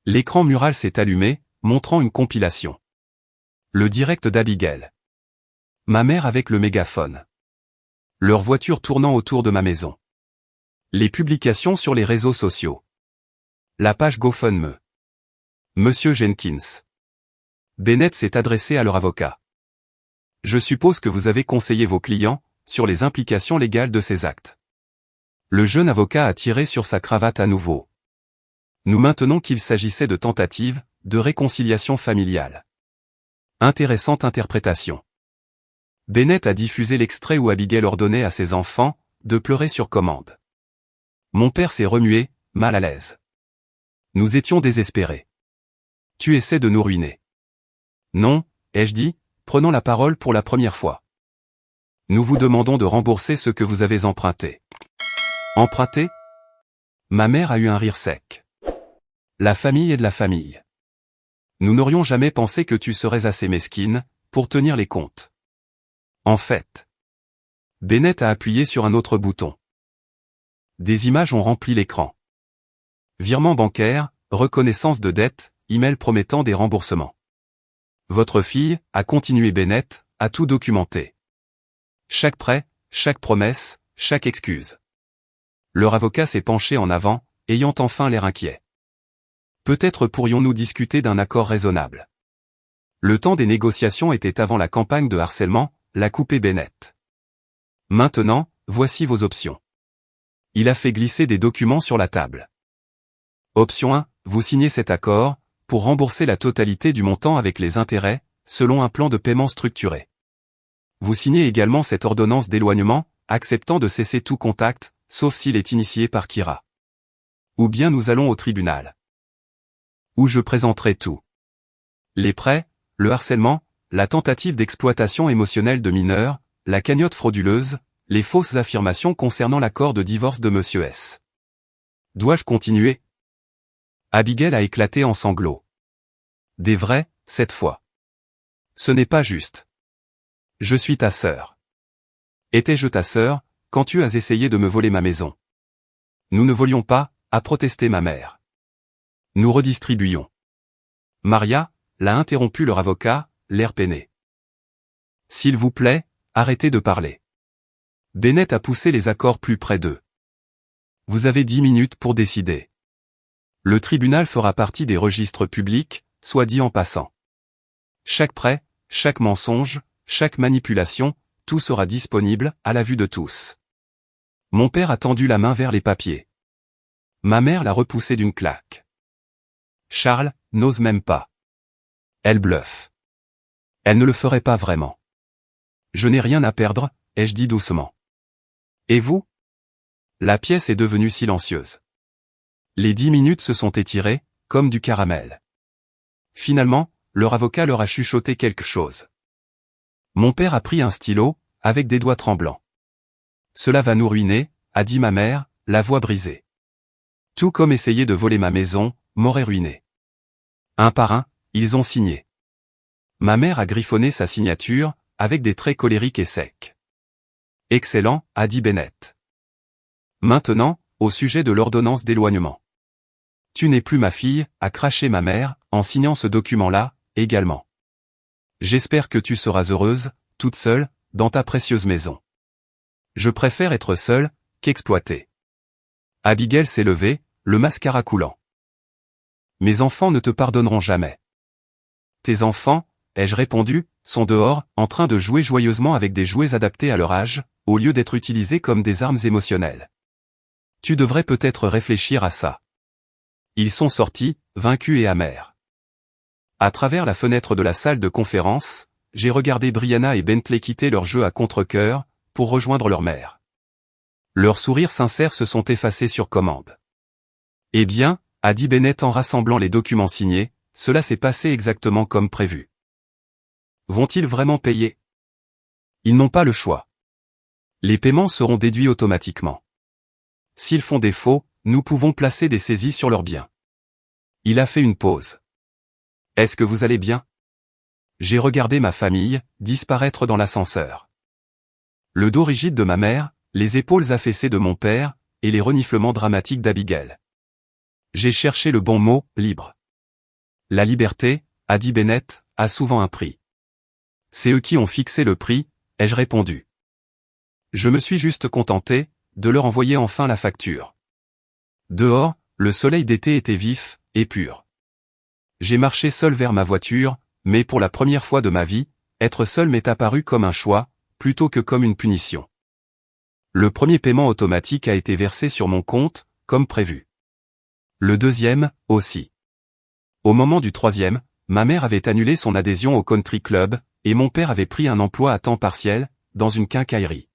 L'écran mural s'est allumé, montrant une compilation. Le direct d'Abigail. Ma mère avec le mégaphone. Leur voiture tournant autour de ma maison. Les publications sur les réseaux sociaux. La page GoFundMe. Monsieur Jenkins. Bennett s'est adressé à leur avocat. Je suppose que vous avez conseillé vos clients sur les implications légales de ces actes. Le jeune avocat a tiré sur sa cravate à nouveau. Nous maintenons qu'il s'agissait de tentatives de réconciliation familiale. Intéressante interprétation. Bennett a diffusé l'extrait où Abigail ordonnait à ses enfants de pleurer sur commande. Mon père s'est remué, mal à l'aise. Nous étions désespérés. Tu essaies de nous ruiner. Non, ai-je dit, prenant la parole pour la première fois. Nous vous demandons de rembourser ce que vous avez emprunté. Emprunté? Ma mère a eu un rire sec. La famille est de la famille. Nous n'aurions jamais pensé que tu serais assez mesquine pour tenir les comptes. En fait. Bennett a appuyé sur un autre bouton. Des images ont rempli l'écran. Virement bancaire, reconnaissance de dette, email promettant des remboursements. Votre fille, a continué Bennett, a tout documenté. Chaque prêt, chaque promesse, chaque excuse. Leur avocat s'est penché en avant, ayant enfin l'air inquiet. Peut-être pourrions-nous discuter d'un accord raisonnable. Le temps des négociations était avant la campagne de harcèlement, l'a coupé Bennett. Maintenant, voici vos options. Il a fait glisser des documents sur la table. Option 1, vous signez cet accord, pour rembourser la totalité du montant avec les intérêts, selon un plan de paiement structuré. Vous signez également cette ordonnance d'éloignement, acceptant de cesser tout contact, sauf s'il est initié par Kira. Ou bien nous allons au tribunal. Où je présenterai tout. Les prêts, le harcèlement, la tentative d'exploitation émotionnelle de mineurs, la cagnotte frauduleuse, les fausses affirmations concernant l'accord de divorce de Monsieur S. Dois-je continuer? Abigail a éclaté en sanglots. Des vrais, cette fois. Ce n'est pas juste. Je suis ta sœur. Étais-je ta sœur, quand tu as essayé de me voler ma maison? Nous ne volions pas, a protesté ma mère. Nous redistribuions. Maria, l'a interrompu leur avocat, l'air peiné. S'il vous plaît, arrêtez de parler. Bennett a poussé les accords plus près d'eux. Vous avez 10 minutes pour décider. Le tribunal fera partie des registres publics, soit dit en passant. Chaque prêt, chaque mensonge, chaque manipulation, tout sera disponible, à la vue de tous. Mon père a tendu la main vers les papiers. Ma mère l'a repoussé d'une claque. Charles, n'ose même pas. Elle bluffe. Elle ne le ferait pas vraiment. Je n'ai rien à perdre, ai-je dit doucement. Et vous? La pièce est devenue silencieuse. Les 10 minutes se sont étirées, comme du caramel. Finalement, leur avocat leur a chuchoté quelque chose. Mon père a pris un stylo, avec des doigts tremblants. Cela va nous ruiner, a dit ma mère, la voix brisée. Tout comme essayer de voler ma maison, m'aurait ruiné. Un par un, ils ont signé. Ma mère a griffonné sa signature, avec des traits colériques et secs. Excellent, a dit Bennett. Maintenant, au sujet de l'ordonnance d'éloignement. Tu n'es plus ma fille, a craché ma mère, en signant ce document-là, également. J'espère que tu seras heureuse, toute seule, dans ta précieuse maison. Je préfère être seule, qu'exploitée. Abigail s'est levée, le mascara coulant. Mes enfants ne te pardonneront jamais. Tes enfants, ai-je répondu, sont dehors, en train de jouer joyeusement avec des jouets adaptés à leur âge, au lieu d'être utilisés comme des armes émotionnelles. Tu devrais peut-être réfléchir à ça. Ils sont sortis, vaincus et amers. À travers la fenêtre de la salle de conférence, j'ai regardé Brianna et Bentley quitter leur jeu à contre-cœur, pour rejoindre leur mère. Leurs sourires sincères se sont effacés sur commande. Eh bien, a dit Bennett en rassemblant les documents signés, cela s'est passé exactement comme prévu. Vont-ils vraiment payer? Ils n'ont pas le choix. Les paiements seront déduits automatiquement. S'ils font défaut, nous pouvons placer des saisies sur leurs biens. Il a fait une pause. Est-ce que vous allez bien? J'ai regardé ma famille disparaître dans l'ascenseur. Le dos rigide de ma mère, les épaules affaissées de mon père, et les reniflements dramatiques d'Abigail. J'ai cherché le bon mot, libre. La liberté, a dit Bennett, a souvent un prix. C'est eux qui ont fixé le prix, ai-je répondu. Je me suis juste contenté de leur envoyer enfin la facture. Dehors, le soleil d'été était vif et pur. J'ai marché seul vers ma voiture, mais pour la première fois de ma vie, être seul m'est apparu comme un choix, plutôt que comme une punition. Le premier paiement automatique a été versé sur mon compte, comme prévu. Le deuxième, aussi. Au moment du troisième, ma mère avait annulé son adhésion au country club, et mon père avait pris un emploi à temps partiel, dans une quincaillerie.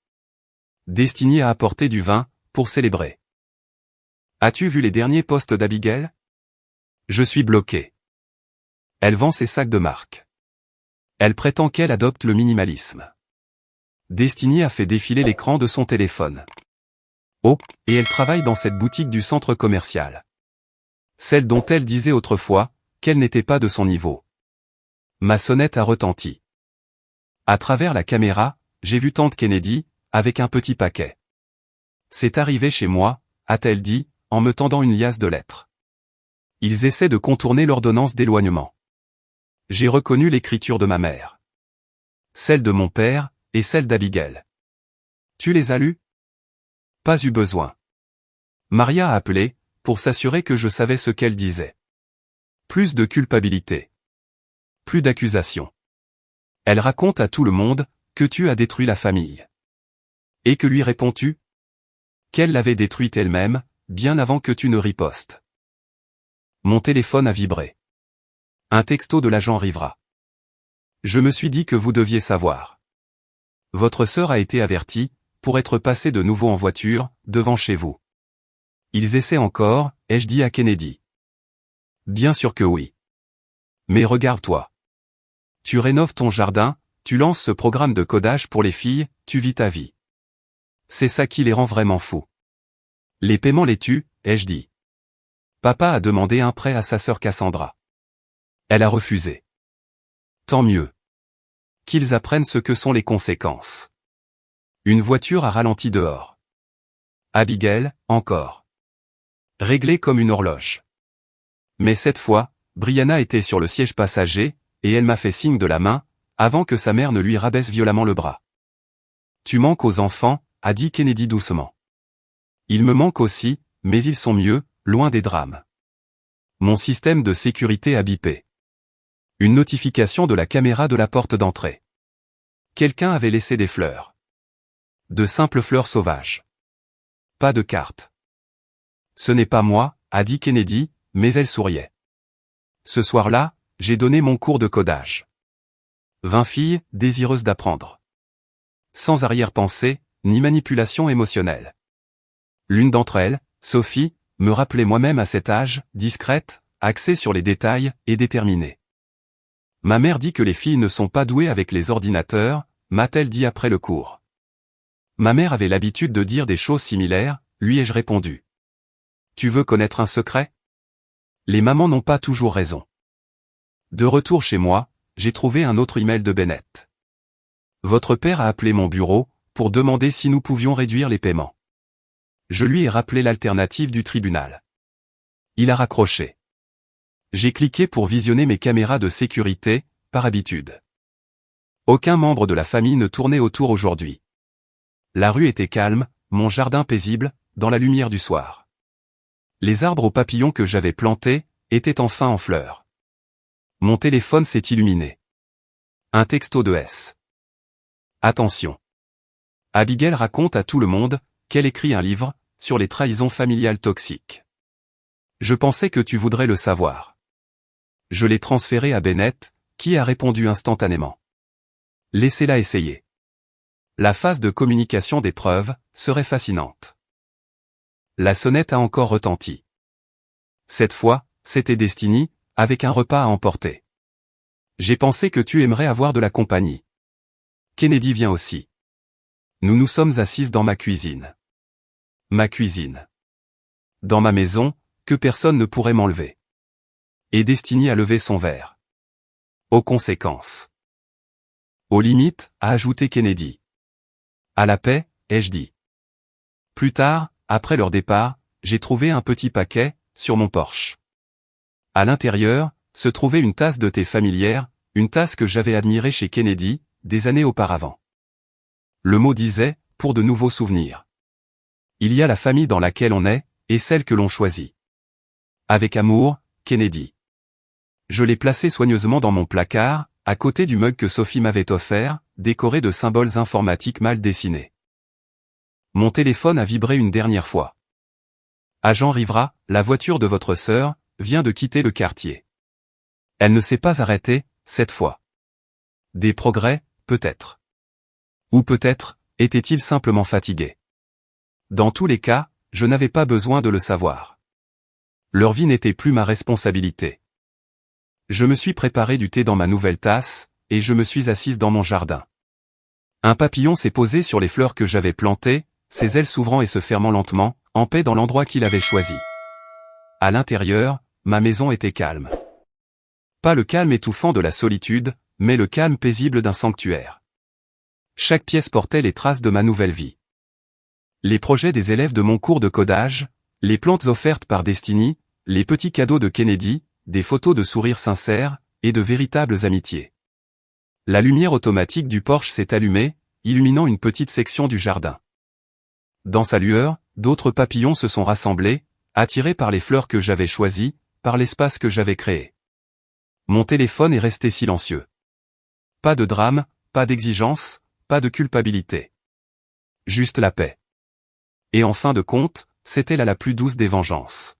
Destiné à apporter du vin, pour célébrer. As-tu vu les derniers posts d'Abigail? Je suis bloqué. Elle vend ses sacs de marque. Elle prétend qu'elle adopte le minimalisme. Destiny a fait défiler l'écran de son téléphone. Oh, et elle travaille dans cette boutique du centre commercial. Celle dont elle disait autrefois qu'elle n'était pas de son niveau. Ma sonnette a retenti. À travers la caméra, j'ai vu tante Kennedy, avec un petit paquet. C'est arrivé chez moi, a-t-elle dit, en me tendant une liasse de lettres. Ils essaient de contourner l'ordonnance d'éloignement. J'ai reconnu l'écriture de ma mère. Celle de mon père, et celle d'Abigail. Tu les as lues? Pas eu besoin. Maria a appelé, pour s'assurer que je savais ce qu'elle disait. Plus de culpabilité. Plus d'accusations. Elle raconte à tout le monde que tu as détruit la famille. Et que lui réponds-tu? Qu'elle l'avait détruite elle-même, bien avant que tu ne ripostes. Mon téléphone a vibré. Un texto de l'agent Rivera. Je me suis dit que vous deviez savoir. Votre sœur a été avertie, pour être passée de nouveau en voiture, devant chez vous. Ils essaient encore, ai-je dit à Kennedy. Bien sûr que oui. Mais regarde-toi. Tu rénoves ton jardin, tu lances ce programme de codage pour les filles, tu vis ta vie. C'est ça qui les rend vraiment fous. Les paiements les tuent, ai-je dit. Papa a demandé un prêt à sa sœur Cassandra. Elle a refusé. Tant mieux. Qu'ils apprennent ce que sont les conséquences. Une voiture a ralenti dehors. Abigail, encore. Réglée comme une horloge. Mais cette fois, Brianna était sur le siège passager, et elle m'a fait signe de la main, avant que sa mère ne lui rabaisse violemment le bras. Tu manques aux enfants, a dit Kennedy doucement. Ils me manquent aussi, mais ils sont mieux, loin des drames. Mon système de sécurité a bipé. Une notification de la caméra de la porte d'entrée. Quelqu'un avait laissé des fleurs. De simples fleurs sauvages. Pas de carte. Ce n'est pas moi, a dit Kennedy, mais elle souriait. Ce soir-là, j'ai donné mon cours de codage. 20 filles, désireuses d'apprendre. Sans arrière-pensée, ni manipulation émotionnelle. L'une d'entre elles, Sophie, me rappelait moi-même à cet âge, discrète, axée sur les détails, et déterminée. Ma mère dit que les filles ne sont pas douées avec les ordinateurs, m'a-t-elle dit après le cours. Ma mère avait l'habitude de dire des choses similaires, lui ai-je répondu. Tu veux connaître un secret? Les mamans n'ont pas toujours raison. De retour chez moi, j'ai trouvé un autre email de Bennett. Votre père a appelé mon bureau, pour demander si nous pouvions réduire les paiements. Je lui ai rappelé l'alternative du tribunal. Il a raccroché. J'ai cliqué pour visionner mes caméras de sécurité, par habitude. Aucun membre de la famille ne tournait autour aujourd'hui. La rue était calme, mon jardin paisible, dans la lumière du soir. Les arbres aux papillons que j'avais plantés, étaient enfin en fleurs. Mon téléphone s'est illuminé. Un texto de S. Attention. Abigail raconte à tout le monde qu'elle écrit un livre sur les trahisons familiales toxiques. Je pensais que tu voudrais le savoir. Je l'ai transféré à Bennett, qui a répondu instantanément. Laissez-la essayer. La phase de communication des preuves serait fascinante. La sonnette a encore retenti. Cette fois, c'était Destiny, avec un repas à emporter. J'ai pensé que tu aimerais avoir de la compagnie. Kennedy vient aussi. Nous nous sommes assises dans ma cuisine. Ma cuisine. Dans ma maison, que personne ne pourrait m'enlever. Et Destiny a levé son verre. Aux conséquences. Aux limites, a ajouté Kennedy. À la paix, ai-je dit. Plus tard, après leur départ, j'ai trouvé un petit paquet, sur mon porche. À l'intérieur, se trouvait une tasse de thé familière, une tasse que j'avais admirée chez Kennedy, des années auparavant. Le mot disait, pour de nouveaux souvenirs. Il y a la famille dans laquelle on est, et celle que l'on choisit. Avec amour, Kennedy. Je l'ai placé soigneusement dans mon placard, à côté du mug que Sophie m'avait offert, décoré de symboles informatiques mal dessinés. Mon téléphone a vibré une dernière fois. Agent Rivera, la voiture de votre sœur, vient de quitter le quartier. Elle ne s'est pas arrêtée, cette fois. Des progrès, peut-être. Ou peut-être, était-il simplement fatigué. Dans tous les cas, je n'avais pas besoin de le savoir. Leur vie n'était plus ma responsabilité. Je me suis préparé du thé dans ma nouvelle tasse, et je me suis assise dans mon jardin. Un papillon s'est posé sur les fleurs que j'avais plantées, ses ailes s'ouvrant et se fermant lentement, en paix dans l'endroit qu'il avait choisi. À l'intérieur, ma maison était calme. Pas le calme étouffant de la solitude, mais le calme paisible d'un sanctuaire. Chaque pièce portait les traces de ma nouvelle vie. Les projets des élèves de mon cours de codage, les plantes offertes par Destiny, les petits cadeaux de Kennedy, des photos de sourires sincères, et de véritables amitiés. La lumière automatique du porche s'est allumée, illuminant une petite section du jardin. Dans sa lueur, d'autres papillons se sont rassemblés, attirés par les fleurs que j'avais choisies, par l'espace que j'avais créé. Mon téléphone est resté silencieux. Pas de drame, pas d'exigence, pas de culpabilité. Juste la paix. Et en fin de compte, c'était là la plus douce des vengeances.